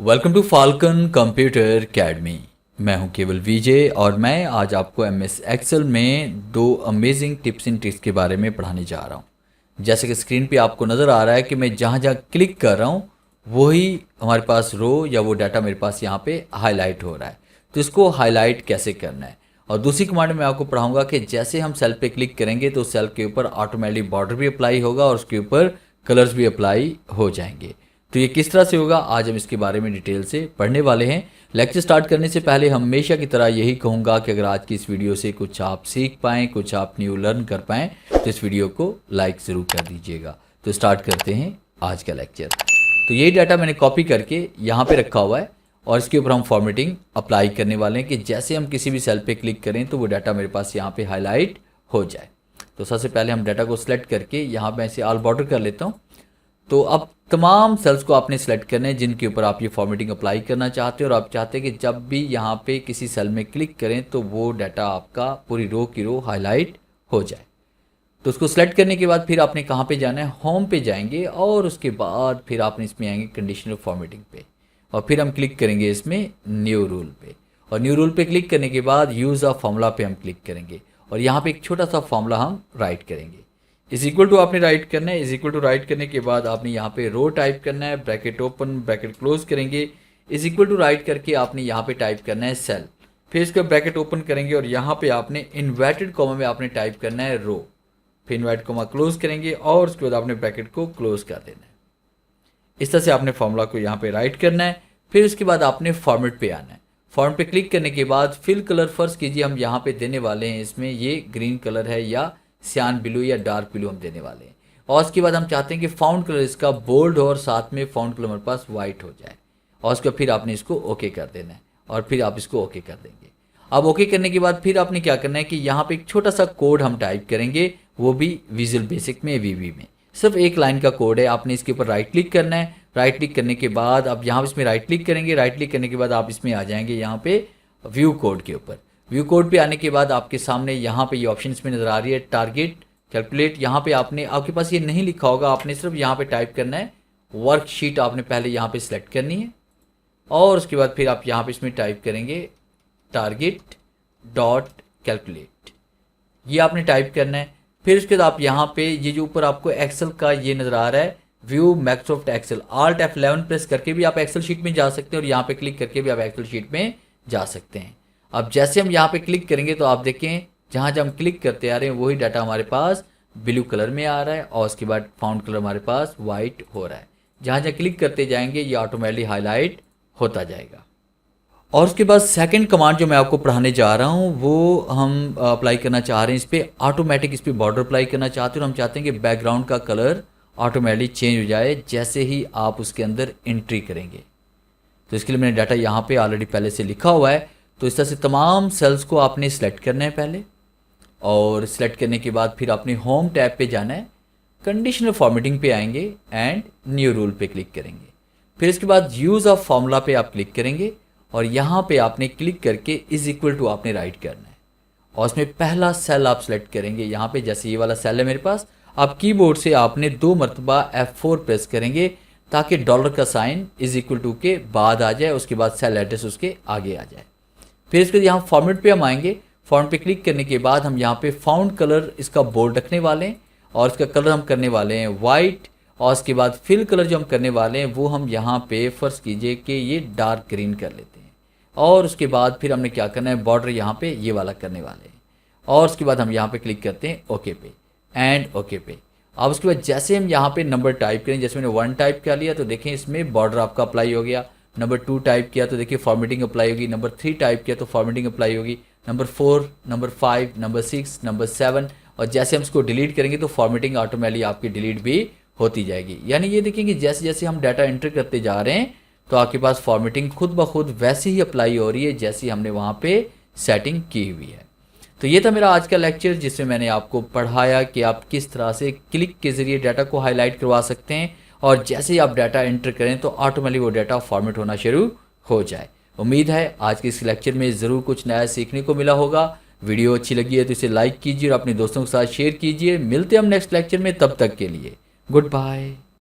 Welcome to Falcon computer academy. मैं हूं केवल विजय और मैं आज आपको एमएस एक्सेल में दो अमेजिंग टिप्स एंड ट्रिक्स के बारे में पढ़ाने जा रहा हूं। जैसे कि स्क्रीन पे आपको नज़र आ रहा है कि मैं जहां जहां क्लिक कर रहा हूं वही हमारे पास रो या वो डाटा मेरे पास यहाँ पे हाईलाइट हो रहा है। तो इसको हाईलाइट कैसे करना है, और दूसरी कमांड में आपको पढ़ाऊंगा कि जैसे हम सेल पे क्लिक करेंगे तो सेल के ऊपर ऑटोमेटिक बॉर्डर भी अप्लाई होगा और उसके ऊपर कलर्स भी अप्लाई हो जाएंगे। तो ये किस तरह से होगा, आज हम इसके बारे में डिटेल से पढ़ने वाले हैं। लेक्चर स्टार्ट करने से पहले हमेशा की तरह यही कहूँगा कि अगर आज की इस वीडियो से कुछ आप सीख पाएँ, कुछ आप न्यू लर्न कर पाएँ तो इस वीडियो को लाइक ज़रूर कर दीजिएगा। तो स्टार्ट करते हैं आज का लेक्चर। तो यही डाटा मैंने कॉपी करके यहाँ पे रखा हुआ है और इसके ऊपर हम फॉर्मेटिंग अप्लाई करने वाले हैं कि जैसे हम किसी भी सेल पे क्लिक करें तो वो डाटा मेरे पास यहाँ पे हाईलाइट हो जाए। तो सबसे पहले हम डाटा को सिलेक्ट करके यहाँ पे ऐसे ऑल बॉर्डर कर लेता हूँ। तो अब तमाम सेल्स को आपने सेलेक्ट करना है जिनके ऊपर आप ये फॉर्मेटिंग अप्लाई करना चाहते हो, और आप चाहते हैं कि जब भी यहाँ पे किसी सेल में क्लिक करें तो वो डाटा आपका पूरी रो की रो हाईलाइट हो जाए। तो उसको सेलेक्ट करने के बाद फिर आपने कहाँ पे जाना है, होम पे जाएंगे और उसके बाद फिर आपने इसमें आएंगे कंडीशनल फॉर्मेटिंग पे, और फिर हम क्लिक करेंगे इसमें न्यू रूल पे, और न्यू रूल पे क्लिक करने के बाद यूज़ ऑफ फॉर्मूला पे हम क्लिक करेंगे और यहाँ पे एक छोटा सा फॉर्मूला हम राइट करेंगे। इज इक्वल टू आपने राइट करना है। इज इक्वल टू राइट करने के बाद आपने यहाँ पे रो टाइप करना है, ब्रैकेट ओपन ब्रैकेट क्लोज करेंगे। इज इक्वल टू राइट करके आपने यहाँ पे टाइप करना है सेल, फिर इसका ब्रैकेट ओपन करेंगे और यहाँ पे आपने इन्वर्टेड कॉमा में आपने टाइप करना है रो, फिर इन्वर्टेड कॉमा क्लोज करेंगे और उसके बाद आपने ब्रैकेट को क्लोज कर देना है। इस तरह से आपने फॉर्मूला को यहाँ पे राइट करना है। फिर उसके बाद आपने फॉर्मेट पे आना है। फॉर्मेट पे क्लिक करने के बाद फिल कलर फर्स्ट कीजिए, हम यहाँ पे देने वाले हैं इसमें ये ग्रीन कलर है या सियान ब्लू या डार्क ब्लू हम देने वाले हैं। और उसके बाद हम चाहते हैं कि फाउंड कलर इसका बोल्ड हो और साथ में फाउंड कलर हमारे पास वाइट हो जाए, और उसके बाद फिर आपने इसको ओके कर देना है और फिर आप इसको ओके कर देंगे। अब ओके करने के बाद फिर आपने क्या करना है कि यहाँ पे एक छोटा सा कोड हम टाइप करेंगे, वो भी विजुअल बेसिक में वीबी में सिर्फ एक लाइन का कोड है। आपने इसके ऊपर राइट क्लिक करना है। राइट क्लिक करने के बाद अब यहाँ इसमें राइट क्लिक करेंगे। राइट क्लिक करने के बाद आप इसमें आ जाएंगे यहाँ पे व्यू कोड के ऊपर। व्यू कोड पे आने के बाद आपके सामने यहाँ पे ये ऑप्शन इसमें नज़र आ रही है, टारगेट कैलकुलेट। यहाँ पे आपने, आपके पास ये नहीं लिखा होगा, आपने सिर्फ यहाँ पे टाइप करना है वर्कशीट। आपने पहले यहाँ पे सिलेक्ट करनी है और उसके बाद फिर आप यहाँ पे इसमें टाइप करेंगे टारगेट डॉट कैलकुलेट, ये आपने टाइप करना है। फिर उसके बाद आप यहाँ पे ये जो ऊपर आपको एक्सेल का ये नज़र आ रहा है view Microsoft Excel, Alt F11 press करके भी आप एक्सेल शीट में जा सकते हैं और यहाँ पे क्लिक करके भी आप एक्सेल शीट में जा सकते हैं। अब जैसे हम यहाँ पे क्लिक करेंगे तो आप देखें जहाँ जहाँ हम क्लिक करते आ रहे हैं वही डाटा हमारे पास ब्लू कलर में आ रहा है और उसके बाद फाउंड कलर हमारे पास वाइट हो रहा है। जहाँ जहाँ क्लिक करते जाएंगे ये ऑटोमेटिकली हाईलाइट होता जाएगा। और उसके बाद सेकंड कमांड जो मैं आपको पढ़ाने जा रहा हूँ वो हम अप्लाई करना चाह रहे हैं इस पर ऑटोमेटिक, इस पर बॉर्डर अप्लाई करना चाहते हैं और हम चाहते हैं कि बैकग्राउंड का कलर ऑटोमेटिकली चेंज हो जाए जैसे ही आप उसके अंदर एंट्री करेंगे। तो इसके लिए मैंने डाटा यहाँ पे ऑलरेडी पहले से लिखा हुआ है। तो इस तरह से तमाम सेल्स को आपने सिलेक्ट करना है पहले, और सिलेक्ट करने के बाद फिर आपने होम टैब पे जाना है, कंडीशनल फॉर्मेटिंग पे आएंगे एंड न्यू रूल पे क्लिक करेंगे। फिर इसके बाद यूज़ ऑफ फॉर्मूला पे आप क्लिक करेंगे और यहाँ पे आपने क्लिक करके इज इक्वल टू आपने राइट करना है और उसमें पहला सेल आप सेलेक्ट करेंगे। यहाँ पे जैसे ये वाला सेल है मेरे पास, आप कीबोर्ड से आपने 2 मरतबा F4 प्रेस करेंगे ताकि डॉलर का साइन इज इक्वल टू के बाद आ जाए, उसके बाद सेल एड्रेस उसके आगे आ जाए। फिर इसके यहाँ फॉर्मेट पे हम आएंगे। फॉर्मेट पे क्लिक करने के बाद हम यहाँ पे फाउंड कलर इसका बोल्ड रखने वाले हैं और इसका कलर हम करने वाले हैं वाइट, और उसके बाद फिल कलर जो हम करने वाले हैं वो हम यहाँ पे फर्ज कीजिए कि ये डार्क ग्रीन कर लेते हैं, और उसके बाद फिर हमने क्या करना है बॉर्डर यहाँ पे ये वाला करने वाले हैं, और उसके बाद हम यहाँ पे क्लिक करते हैं ओके पे एंड ओके पे। अब उसके बाद जैसे हम यहाँ पे नंबर टाइप करें, जैसे मैंने 1 टाइप कर लिया तो देखें इसमें बॉर्डर आपका अप्लाई हो गया। नंबर 2 टाइप किया तो देखिए फॉर्मेटिंग अप्लाई होगी। नंबर 3 टाइप किया तो फॉर्मेटिंग अप्लाई होगी। नंबर 4, नंबर 5, नंबर 6, नंबर 7, और जैसे हम इसको डिलीट करेंगे तो फॉर्मेटिंग ऑटोमेटिकली आपकी डिलीट भी होती जाएगी। यानी ये देखेंगे जैसे जैसे हम डाटा एंटर करते जा रहे हैं तो आपके पास फॉर्मेटिंग खुद ब खुद वैसे ही अप्लाई हो रही है जैसी हमने वहाँ पे सेटिंग की हुई है। तो ये था मेरा आज का लेक्चर जिसमें मैंने आपको पढ़ाया कि आप किस तरह से क्लिक के ज़रिए डाटा को हाईलाइट करवा सकते हैं और जैसे ही आप डाटा एंटर करें तो ऑटोमेटिकली वो डाटा फॉर्मेट होना शुरू हो जाए। उम्मीद है आज के इस लेक्चर में ज़रूर कुछ नया सीखने को मिला होगा। वीडियो अच्छी लगी है तो इसे लाइक कीजिए और अपने दोस्तों के साथ शेयर कीजिए। मिलते हैं हम नेक्स्ट लेक्चर में, तब तक के लिए गुड बाय।